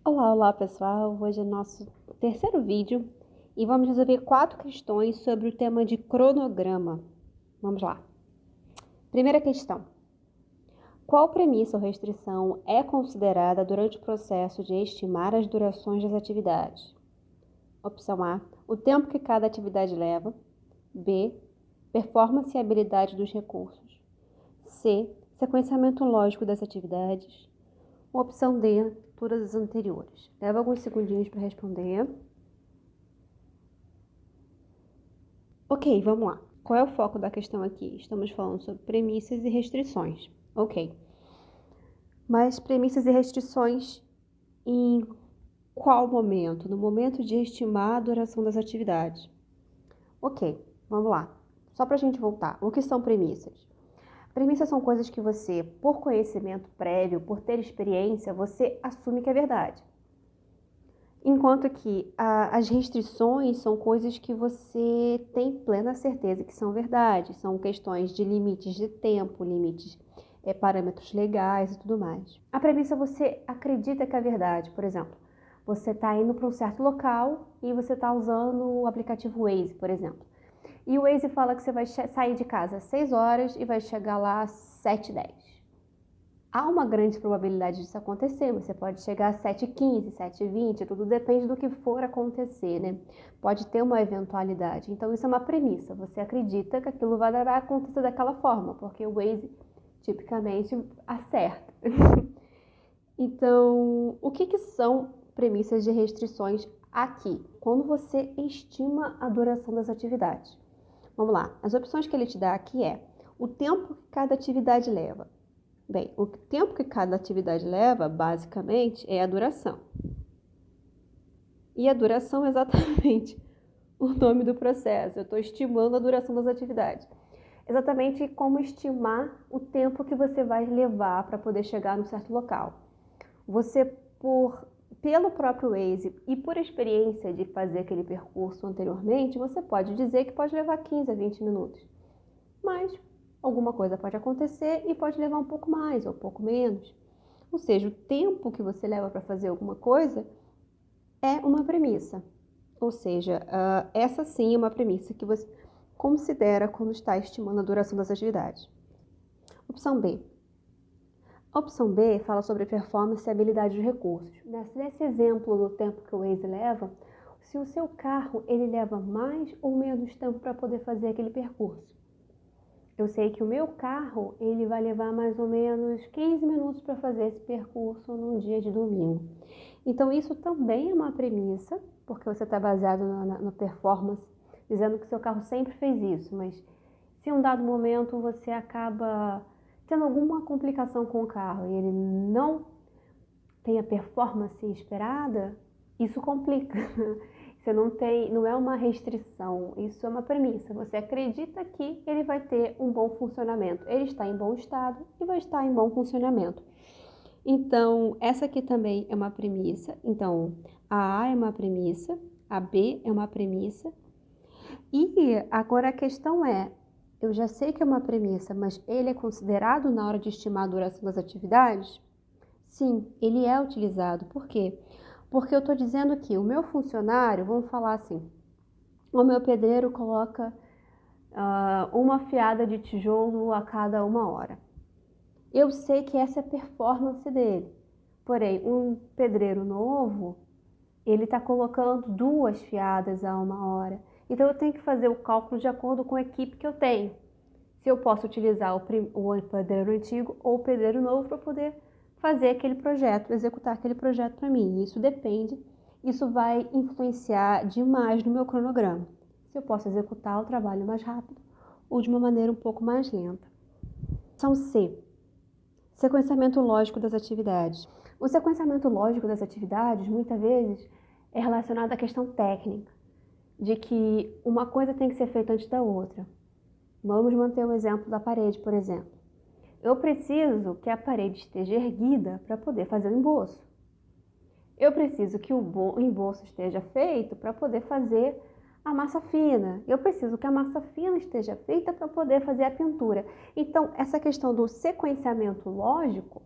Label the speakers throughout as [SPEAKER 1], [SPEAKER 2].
[SPEAKER 1] Olá pessoal! Hoje é nosso terceiro vídeo e vamos resolver 4 questões sobre o tema de cronograma. Vamos lá. Primeira questão. Qual premissa ou restrição é considerada durante o processo de estimar as durações das atividades? Opção A, o tempo que cada atividade leva. B, performance e habilidade dos recursos. C, sequenciamento lógico das atividades. Opção D, todas as anteriores. Leva alguns segundinhos para responder. Ok, vamos lá. Qual é o foco da questão aqui? Estamos falando sobre premissas e restrições. Ok. Mas premissas e restrições em qual momento? No momento de estimar a duração das atividades. Ok, vamos lá. Só para a gente voltar. O que são premissas? Premissas são coisas que você, por conhecimento prévio, por ter experiência, você assume que é verdade. Enquanto que as restrições são coisas que você tem plena certeza que são verdade. São questões de limites de tempo, limites, parâmetros legais e tudo mais. A premissa você acredita que é verdade. Por exemplo, você está indo para um certo local e você está usando o aplicativo Waze, por exemplo. E o Waze fala que você vai sair de casa às 6 horas e vai chegar lá às 7h10. Há uma grande probabilidade disso acontecer, você pode chegar às 7h15, 7h20, tudo depende do que for acontecer, né? Pode ter uma eventualidade. Então isso é uma premissa, você acredita que aquilo vai acontecer daquela forma, porque o Waze tipicamente acerta. Então, o que são premissas de restrições aqui? Quando você estima a duração das atividades. Vamos lá, as opções que ele te dá aqui é o tempo que cada atividade leva. Bem, o tempo que cada atividade leva, basicamente, é a duração. E a duração é exatamente o nome do processo. Eu estou estimando a duração das atividades. Exatamente como estimar o tempo que você vai levar para poder chegar num certo local. Você, pelo próprio Waze e por experiência de fazer aquele percurso anteriormente, você pode dizer que pode levar 15 a 20 minutos. Mas alguma coisa pode acontecer e pode levar um pouco mais ou um pouco menos. Ou seja, o tempo que você leva para fazer alguma coisa é uma premissa. Ou seja, essa sim é uma premissa que você considera quando está estimando a duração das atividades. Opção B. A opção B fala sobre performance e habilidade de recursos. Nesse exemplo do tempo que o Waze leva, se o seu carro ele leva mais ou menos tempo para poder fazer aquele percurso. Eu sei que o meu carro ele vai levar mais ou menos 15 minutos para fazer esse percurso num dia de domingo. Então isso também é uma premissa, porque você está baseado na performance, dizendo que seu carro sempre fez isso, mas se em um dado momento você acaba tendo alguma complicação com o carro e ele não tem a performance esperada, isso complica. Você não é uma restrição, isso é uma premissa. Você acredita que ele vai ter um bom funcionamento. Ele está em bom estado e vai estar em bom funcionamento. Então, essa aqui também é uma premissa. Então, a A é uma premissa, a B é uma premissa. E agora a questão é, eu já sei que é uma premissa, mas ele é considerado na hora de estimar a duração das atividades? Sim, ele é utilizado. Por quê? Porque eu estou dizendo que o meu funcionário, vamos falar assim, o meu pedreiro coloca uma fiada de tijolo a cada 1 hora. Eu sei que essa é a performance dele. Porém, um pedreiro novo, ele está colocando 2 fiadas a 1 hora. Então, eu tenho que fazer o cálculo de acordo com a equipe que eu tenho. Se eu posso utilizar o pedreiro antigo ou o pedreiro novo para poder fazer aquele projeto, executar aquele projeto para mim. Isso depende, isso vai influenciar demais no meu cronograma. Se eu posso executar o trabalho mais rápido ou de uma maneira um pouco mais lenta. Opção C. Sequenciamento lógico das atividades. O sequenciamento lógico das atividades, muitas vezes, é relacionado à questão técnica, de que uma coisa tem que ser feita antes da outra. Vamos manter o exemplo da parede, por exemplo. Eu preciso que a parede esteja erguida para poder fazer o emboço. Eu preciso que o emboço esteja feito para poder fazer a massa fina. Eu preciso que a massa fina esteja feita para poder fazer a pintura. Então, essa questão do sequenciamento lógico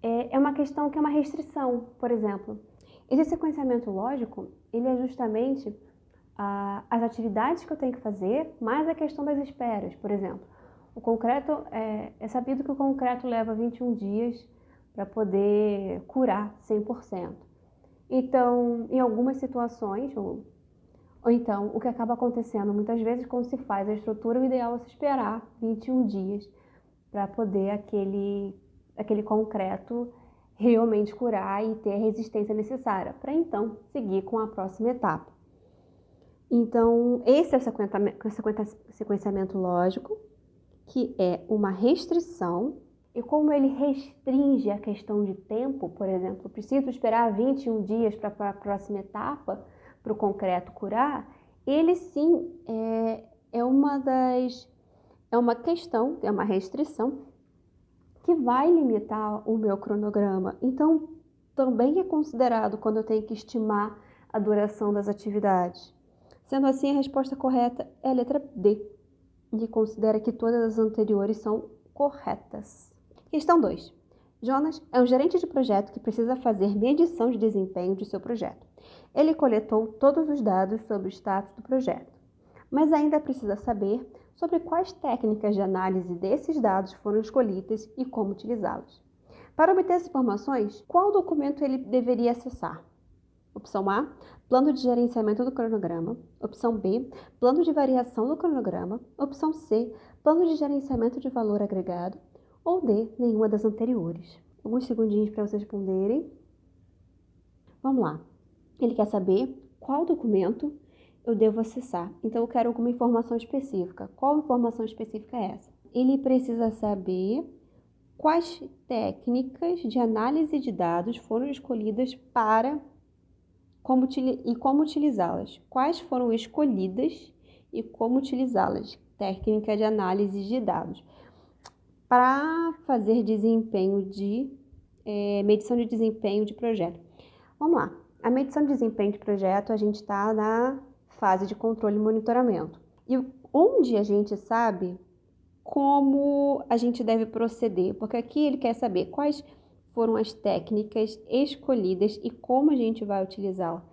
[SPEAKER 1] é uma questão que é uma restrição, por exemplo. Esse sequenciamento lógico, ele é justamente as atividades que eu tenho que fazer, mais a questão das esperas, por exemplo. O concreto, é sabido que o concreto leva 21 dias para poder curar 100%. Então, em algumas situações, ou então, o que acaba acontecendo muitas vezes quando se faz a estrutura, o ideal é se esperar 21 dias para poder aquele concreto realmente curar e ter a resistência necessária, para então seguir com a próxima etapa. Então, esse é o sequenciamento lógico, que é uma restrição, e como ele restringe a questão de tempo, por exemplo, preciso esperar 21 dias para a próxima etapa, para o concreto curar, ele sim é uma questão, é uma restrição que vai limitar o meu cronograma. Então, também é considerado quando eu tenho que estimar a duração das atividades. Sendo assim, a resposta correta é a letra D, que considera que todas as anteriores são corretas. Questão 2. Jonas é um gerente de projeto que precisa fazer medição de desempenho de seu projeto. Ele coletou todos os dados sobre o status do projeto, mas ainda precisa saber sobre quais técnicas de análise desses dados foram escolhidas e como utilizá-las. Para obter essas informações, qual documento ele deveria acessar? Opção A, plano de gerenciamento do cronograma. Opção B, plano de variação do cronograma. Opção C, plano de gerenciamento de valor agregado. Ou D, nenhuma das anteriores. Alguns segundinhos para vocês responderem. Vamos lá. Ele quer saber qual documento eu devo acessar. Então, eu quero alguma informação específica. Qual informação específica é essa? Ele precisa saber quais técnicas de análise de dados foram escolhidas para como utilizá-las. Quais foram escolhidas e como utilizá-las. Técnica de análise de dados. Para fazer medição de desempenho de projeto. Vamos lá. A medição de desempenho de projeto, a gente está na fase de controle e monitoramento. E onde a gente sabe como a gente deve proceder, porque aqui ele quer saber quais foram as técnicas escolhidas e como a gente vai utilizá-la.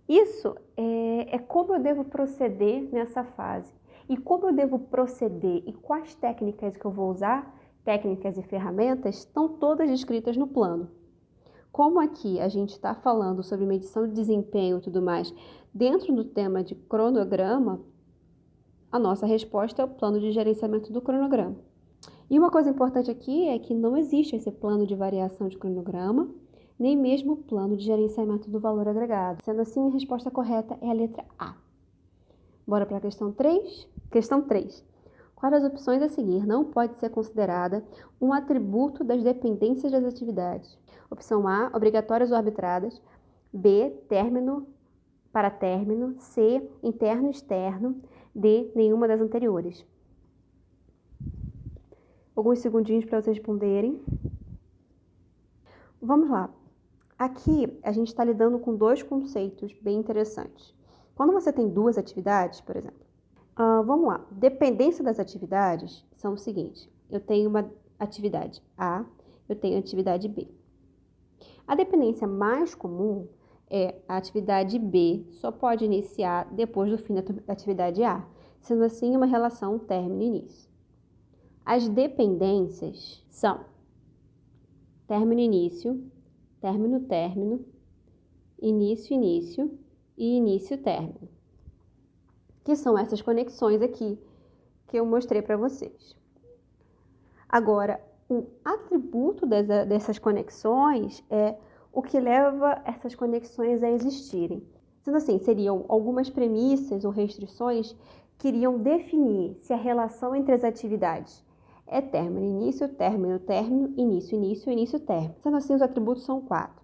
[SPEAKER 1] Isso é como eu devo proceder nessa fase. E como eu devo proceder e quais técnicas que eu vou usar, técnicas e ferramentas, estão todas descritas no plano. Como aqui a gente está falando sobre medição de desempenho e tudo mais, dentro do tema de cronograma, a nossa resposta é o plano de gerenciamento do cronograma. E uma coisa importante aqui é que não existe esse plano de variação de cronograma, nem mesmo o plano de gerenciamento do valor agregado. Sendo assim, a resposta correta é a letra A. Bora para a questão 3? Questão 3. Qual das opções a seguir não pode ser considerada um atributo das dependências das atividades? Opção A, obrigatórias ou arbitradas. B, término para término. C, interno e externo. D, nenhuma das anteriores. Alguns segundinhos para vocês responderem. Vamos lá. Aqui a gente está lidando com dois conceitos bem interessantes. Quando você tem duas atividades, por exemplo, vamos lá. Dependência das atividades são o seguinte. Eu tenho uma atividade A, eu tenho a atividade B. A dependência mais comum é a atividade B só pode iniciar depois do fim da atividade A, sendo assim uma relação término-início. As dependências são término-início, término-término, início-início e início-término, que são essas conexões aqui que eu mostrei para vocês. Agora, o atributo dessas conexões é o que leva essas conexões a existirem. Sendo assim, seriam algumas premissas ou restrições que iriam definir se a relação entre as atividades é término, início, término, término, início, início, início, término. Sendo assim, os atributos são 4.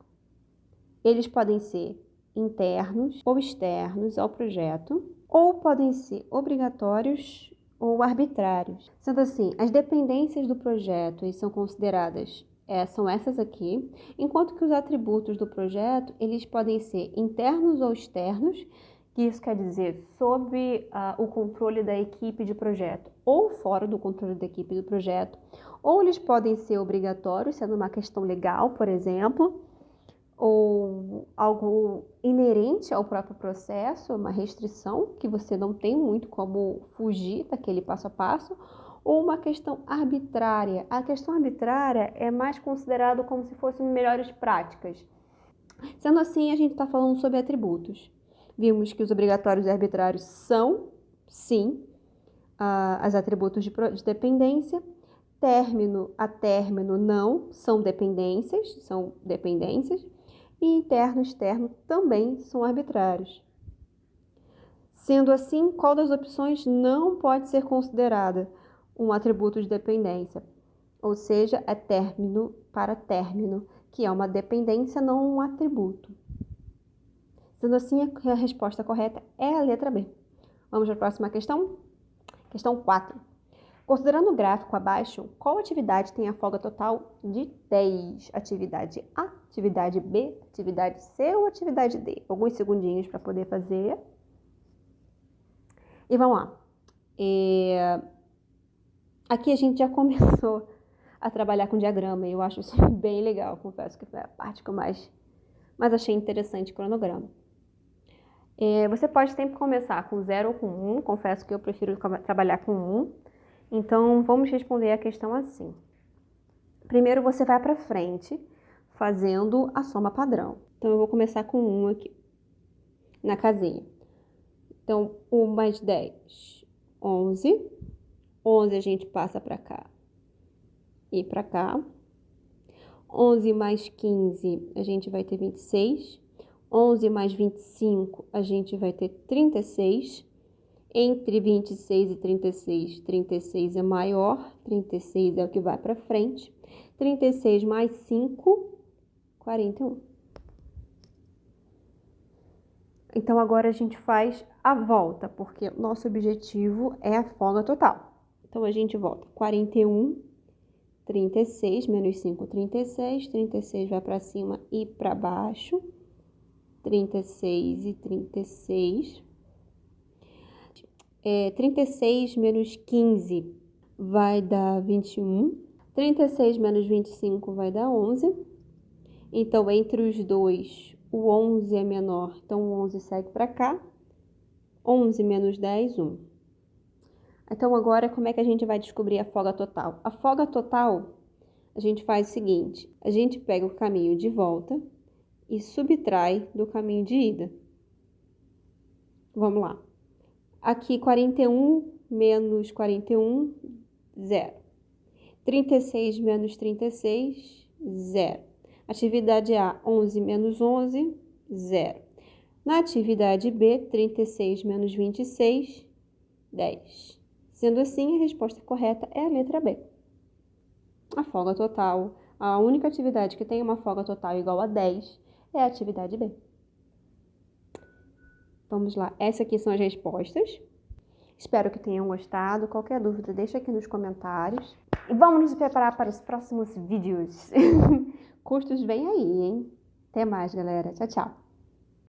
[SPEAKER 1] Eles podem ser internos ou externos ao projeto, ou podem ser obrigatórios ou arbitrários. Sendo assim, as dependências do projeto são consideradas, são essas aqui, enquanto que os atributos do projeto, eles podem ser internos ou externos, que isso quer dizer sob o controle da equipe de projeto, ou fora do controle da equipe do projeto, Ou eles podem ser obrigatórios, sendo uma questão legal, por exemplo, ou algo inerente ao próprio processo, uma restrição que você não tem muito como fugir daquele passo a passo, ou uma questão arbitrária. A questão arbitrária é mais considerado como se fossem melhores práticas. Sendo assim, a gente está falando sobre atributos. Vimos que os obrigatórios e arbitrários são, sim, os atributos de dependência. Término a término não, são dependências. E interno e externo também são arbitrários. Sendo assim, qual das opções não pode ser considerada um atributo de dependência? Ou seja, é término para término, que é uma dependência, não um atributo. Sendo assim, a resposta correta é a letra B. Vamos para a próxima questão? Questão 4. Considerando o gráfico abaixo, qual atividade tem a folga total de 10? Atividade A, atividade B, atividade C ou atividade D? Alguns segundinhos para poder fazer. E vamos lá. Aqui a gente já começou a trabalhar com diagrama e eu acho isso bem legal. Confesso que foi a parte que eu mais achei interessante, cronograma. Você pode sempre começar com 0 ou com 1. Confesso que eu prefiro trabalhar com 1. Então, vamos responder a questão assim. Primeiro, você vai para frente, fazendo a soma padrão. Então, eu vou começar com 1 aqui, na casinha. Então, 1 mais 10, 11. 11 a gente passa para cá e para cá. 11 mais 15, a gente vai ter 26. 11 mais 25, a gente vai ter 36. Entre 26 e 36, 36 é maior, 36 é o que vai para frente. 36 mais 5, 41. Então, agora a gente faz a volta, porque o nosso objetivo é a folga total. Então, a gente volta 41, 36, menos 5, 36. 36 vai para cima e para baixo. 36 e 36. 36 menos 15 vai dar 21. 36 menos 25 vai dar 11. Então, entre os dois, o 11 é menor, então o 11 segue para cá. 11 menos 10, 1. Então, agora, como é que a gente vai descobrir a folga total? A folga total, a gente faz o seguinte: a gente pega o caminho de volta e subtrai do caminho de ida. Vamos lá. Aqui, 41 menos 41, 0. 36 menos 36, 0. Atividade A, 11 menos 11, 0. Na atividade B, 36 menos 26, 10. Sendo assim, a resposta correta é a letra B. A folga total, a única atividade que tem uma folga total igual a 10 é a atividade B. Vamos lá, essas aqui são as respostas. Espero que tenham gostado. Qualquer dúvida, deixa aqui nos comentários. E vamos nos preparar para os próximos vídeos. Cursos vem aí, hein? Até mais, galera. Tchau, tchau.